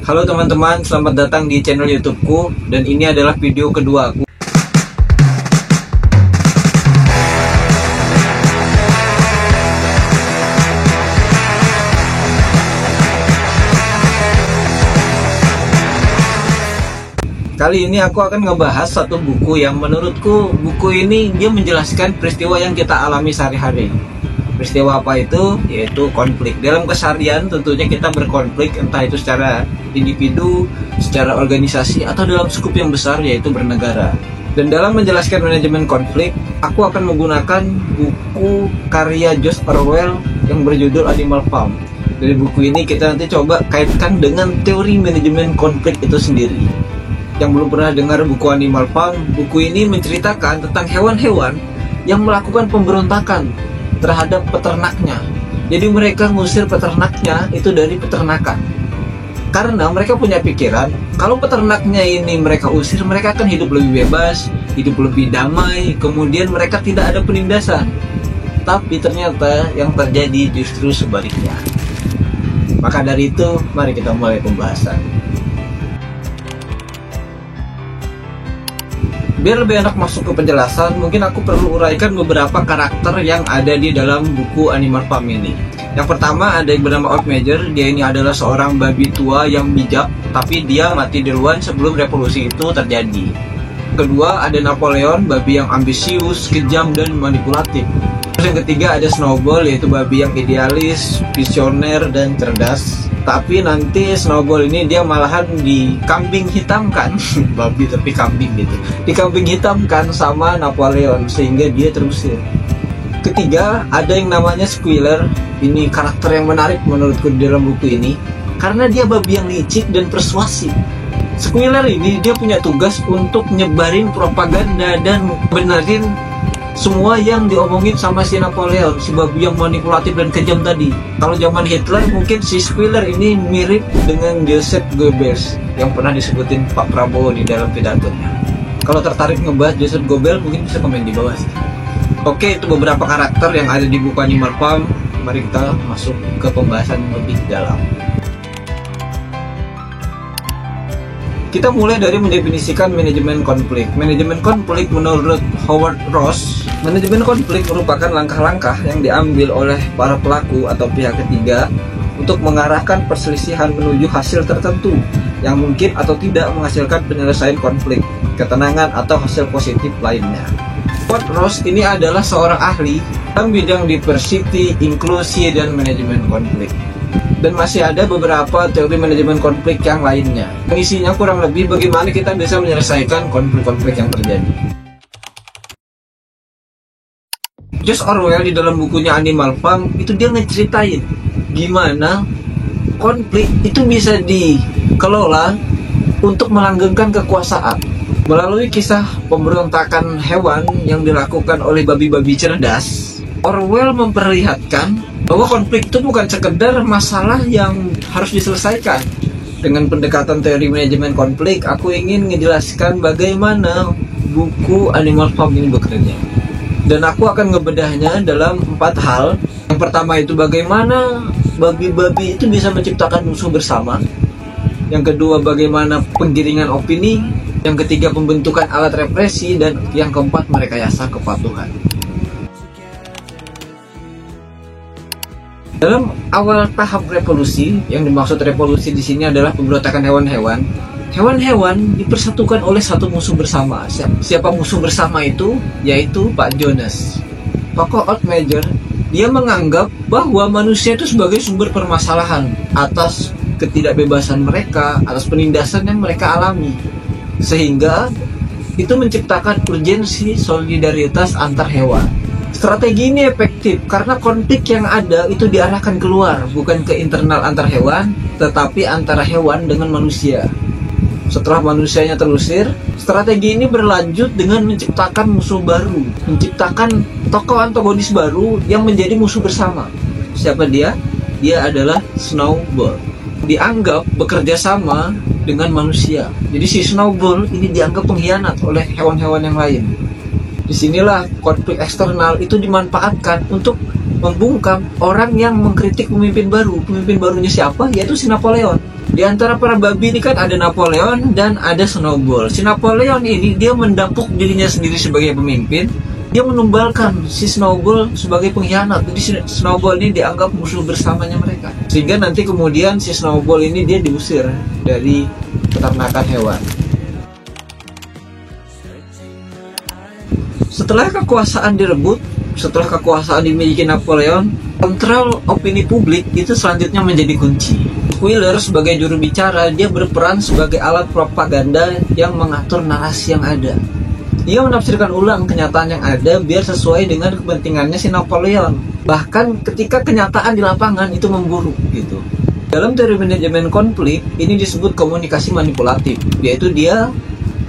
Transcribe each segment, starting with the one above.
Halo teman-teman, selamat datang di channel YouTubeku, dan ini adalah video kedua aku. Kali ini aku akan ngebahas satu buku yang menurutku buku ini dia menjelaskan peristiwa yang kita alami sehari-hari. Peristiwa apa itu? Yaitu konflik. Dalam keseharian tentunya kita berkonflik, entah itu secara individu, secara organisasi, atau dalam skup yang besar yaitu bernegara. Dan dalam menjelaskan manajemen konflik, aku akan menggunakan buku karya George Orwell yang berjudul Animal Farm. Dari buku ini kita nanti coba kaitkan dengan teori manajemen konflik itu sendiri. Yang belum pernah dengar buku Animal Farm, buku ini menceritakan tentang hewan-hewan yang melakukan pemberontakan terhadap peternaknya. Jadi mereka ngusir peternaknya itu dari peternakan. Karena mereka punya pikiran, kalau peternaknya ini mereka usir, mereka akan hidup lebih bebas, hidup lebih damai, kemudian mereka tidak ada penindasan. Tapi ternyata yang terjadi justru sebaliknya. Maka dari itu, mari kita mulai pembahasan. Biar lebih enak masuk ke penjelasan, mungkin aku perlu uraikan beberapa karakter yang ada di dalam buku Animal Farm ini. Yang pertama ada yang bernama Old Major. Dia ini adalah seorang babi tua yang bijak, tapi dia mati duluan sebelum revolusi itu terjadi. Kedua ada Napoleon, babi yang ambisius, kejam, dan manipulatif. Terus yang ketiga ada Snowball, yaitu babi yang idealis, visioner, dan cerdas. Tapi nanti Snowball ini dia malahan dikambing hitamkan babi tapi kambing gitu, dikambing hitamkan sama Napoleon sehingga dia terusir. Ketiga ada yang namanya Squealer. Ini karakter yang menarik menurutku di dalam buku ini karena dia babi yang licik dan persuasif. Squealer ini dia punya tugas untuk nyebarin propaganda dan benerin semua yang diomongin sama si Napoleon, si babi yang manipulatif dan kejam tadi. Kalau zaman Hitler mungkin si Squealer ini mirip dengan Joseph Goebbels yang pernah disebutin Pak Prabowo di dalam pidatonya. Kalau tertarik ngebahas Joseph Goebbels mungkin bisa komen di bawah sih. Oke, itu beberapa karakter yang ada di buku Animal Farm. Mari kita masuk ke pembahasan lebih dalam. Kita mulai dari mendefinisikan manajemen konflik. Manajemen konflik menurut Howard Ross, manajemen konflik merupakan langkah-langkah yang diambil oleh para pelaku atau pihak ketiga untuk mengarahkan perselisihan menuju hasil tertentu yang mungkin atau tidak menghasilkan penyelesaian konflik, ketenangan, atau hasil positif lainnya. Howard Ross ini adalah seorang ahli dalam bidang diversity, inklusi, dan manajemen konflik. Dan masih ada beberapa teori manajemen konflik yang lainnya. Isinya kurang lebih bagaimana kita bisa menyelesaikan konflik-konflik yang terjadi. George Orwell di dalam bukunya Animal Farm itu dia ngeceritain gimana konflik itu bisa dikelola untuk melanggengkan kekuasaan. Melalui kisah pemberontakan hewan yang dilakukan oleh babi-babi cerdas, Orwell memperlihatkan bahwa konflik itu bukan sekedar masalah yang harus diselesaikan. Dengan pendekatan teori manajemen konflik, aku ingin menjelaskan bagaimana buku Animal Farm ini bekerja. Dan aku akan ngebedahnya dalam 4 hal. Yang pertama itu bagaimana babi-babi itu bisa menciptakan musuh bersama. Yang kedua bagaimana penggiringan opini. Yang ketiga pembentukan alat represi. Dan yang keempat merekayasa kepatuhan. Dalam awal tahap revolusi, yang dimaksud revolusi di sini adalah pemberontakan hewan-hewan. Hewan-hewan dipersatukan oleh satu musuh bersama. Siapa musuh bersama itu? Yaitu Pak Jonas. Tokoh Old Major, dia menganggap bahwa manusia itu sebagai sumber permasalahan atas ketidakbebasan mereka, atas penindasan yang mereka alami. Sehingga itu menciptakan urgensi solidaritas antar hewan. Strategi ini efektif karena konflik yang ada itu diarahkan keluar, bukan ke internal antar hewan, tetapi antara hewan dengan manusia. Setelah manusianya terusir, strategi ini berlanjut dengan menciptakan musuh baru, menciptakan tokoh antagonis baru yang menjadi musuh bersama. Siapa dia? Dia adalah Snowball. Dianggap bekerja sama dengan manusia. Jadi si Snowball ini dianggap pengkhianat oleh hewan-hewan yang lain. Disinilah konflik eksternal itu dimanfaatkan untuk membungkam orang yang mengkritik pemimpin baru. Pemimpin barunya siapa? Yaitu si Napoleon. Di antara para babi ini kan ada Napoleon dan ada Snowball. Si Napoleon ini dia mendapuk dirinya sendiri sebagai pemimpin. Dia menumbalkan si Snowball sebagai pengkhianat. Jadi si Snowball ini dianggap musuh bersamanya mereka. Sehingga nanti kemudian si Snowball ini dia diusir dari peternakan hewan. Setelah kekuasaan direbut, setelah kekuasaan dimiliki Napoleon, kontrol opini publik itu selanjutnya menjadi kunci. Wheeler sebagai juru bicara, dia berperan sebagai alat propaganda yang mengatur narasi yang ada. Ia menafsirkan ulang kenyataan yang ada biar sesuai dengan kepentingannya si Napoleon. Bahkan ketika kenyataan di lapangan itu memburuk gitu. Dalam teori manajemen konflik, ini disebut komunikasi manipulatif, yaitu dia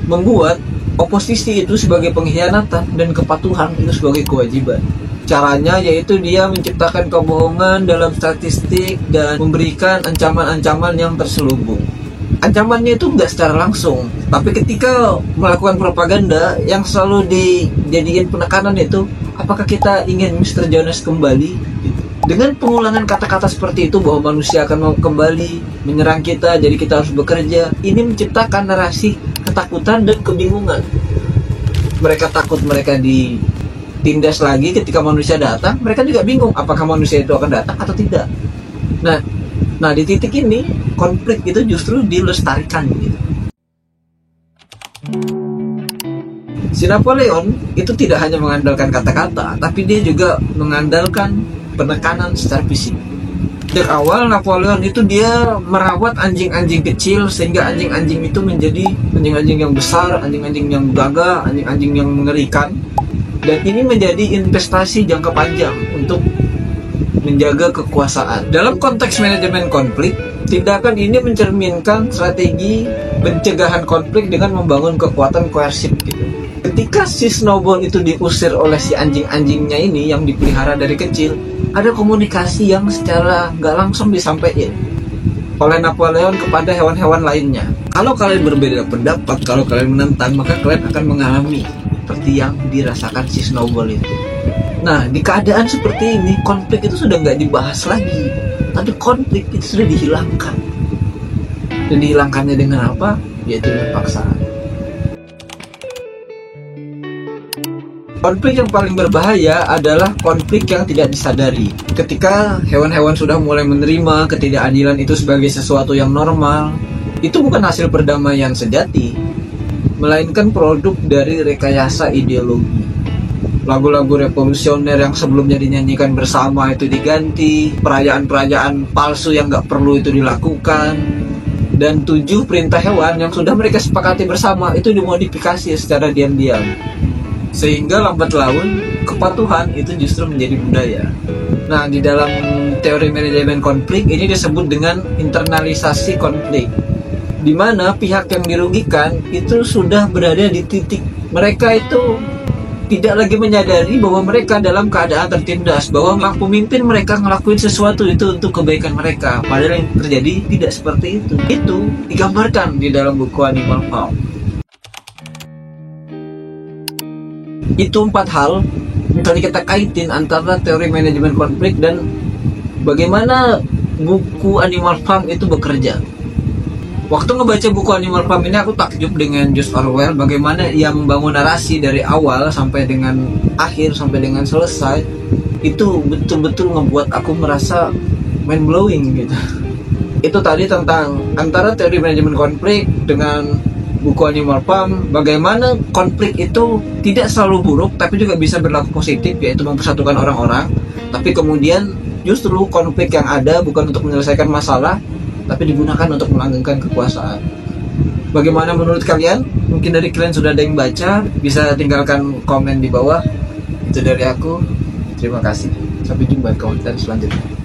membuat oposisi itu sebagai pengkhianatan dan kepatuhan itu sebagai kewajiban. Caranya yaitu dia menciptakan kebohongan dalam statistik dan memberikan ancaman-ancaman yang terselubung. Ancamannya itu nggak secara langsung, tapi ketika melakukan propaganda yang selalu dijadikan penekanan itu, apakah kita ingin Mr. Jones kembali? Dengan pengulangan kata-kata seperti itu bahwa manusia akan mau kembali menyerang kita, jadi kita harus bekerja. Ini menciptakan narasi ketakutan dan kebingungan. Mereka takut mereka ditindas lagi ketika manusia datang. Mereka juga bingung apakah manusia itu akan datang atau tidak. Nah di titik ini konflik itu justru dilestarikan gitu. Si Napoleon itu tidak hanya mengandalkan kata-kata, tapi dia juga mengandalkan penekanan secara fisik. Dari awal Napoleon itu dia merawat anjing-anjing kecil sehingga anjing-anjing itu menjadi anjing-anjing yang besar, anjing-anjing yang gagah, anjing-anjing yang mengerikan. Dan ini menjadi investasi jangka panjang untuk menjaga kekuasaan. Dalam konteks manajemen konflik, tindakan ini mencerminkan strategi pencegahan konflik dengan membangun kekuatan koersif gitu. Ketika si Snowball itu diusir oleh si anjing-anjingnya ini yang dipelihara dari kecil, ada komunikasi yang secara nggak langsung disampaikan oleh Napoleon kepada hewan-hewan lainnya. Kalau kalian berbeda pendapat, kalau kalian menentang, maka kalian akan mengalami seperti yang dirasakan si Snowball itu. Nah, di keadaan seperti ini, konflik itu sudah nggak dibahas lagi, tapi konflik itu sudah dihilangkan. Dan dihilangkannya dengan apa? Yaitu dengan paksaan. Konflik yang paling berbahaya adalah konflik yang tidak disadari. Ketika hewan-hewan sudah mulai menerima ketidakadilan itu sebagai sesuatu yang normal, itu bukan hasil perdamaian sejati, melainkan produk dari rekayasa ideologi. Lagu-lagu revolusioner yang sebelumnya dinyanyikan bersama itu diganti, perayaan-perayaan palsu yang gak perlu itu dilakukan, dan 7 perintah hewan yang sudah mereka sepakati bersama itu dimodifikasi secara diam-diam. Sehingga lambat laun, kepatuhan itu justru menjadi budaya. Nah, di dalam teori manajemen konflik ini disebut dengan internalisasi konflik, di mana pihak yang dirugikan itu sudah berada di titik mereka itu tidak lagi menyadari bahwa mereka dalam keadaan tertindas, bahwa pemimpin mereka ngelakuin sesuatu itu untuk kebaikan mereka, padahal yang terjadi tidak seperti itu. Itu digambarkan di dalam buku Animal Farm. Itu 4 hal yang tadi kita kaitin antara teori manajemen konflik dan bagaimana buku Animal Farm itu bekerja. Waktu ngebaca buku Animal Farm ini aku takjub dengan George Orwell, bagaimana ia membangun narasi dari awal sampai dengan akhir, sampai dengan selesai. Itu betul-betul ngebuat aku merasa mind blowing gitu. Itu tadi tentang antara teori manajemen konflik dengan buku Animal Farm, bagaimana konflik itu tidak selalu buruk tapi juga bisa berlaku positif, yaitu mempersatukan orang-orang. Tapi kemudian justru konflik yang ada bukan untuk menyelesaikan masalah, tapi digunakan untuk melanggengkan kekuasaan. Bagaimana menurut kalian? Mungkin dari kalian sudah ada yang baca, bisa tinggalkan komen di bawah. Itu dari aku. Terima kasih. Sampai jumpa di konten selanjutnya.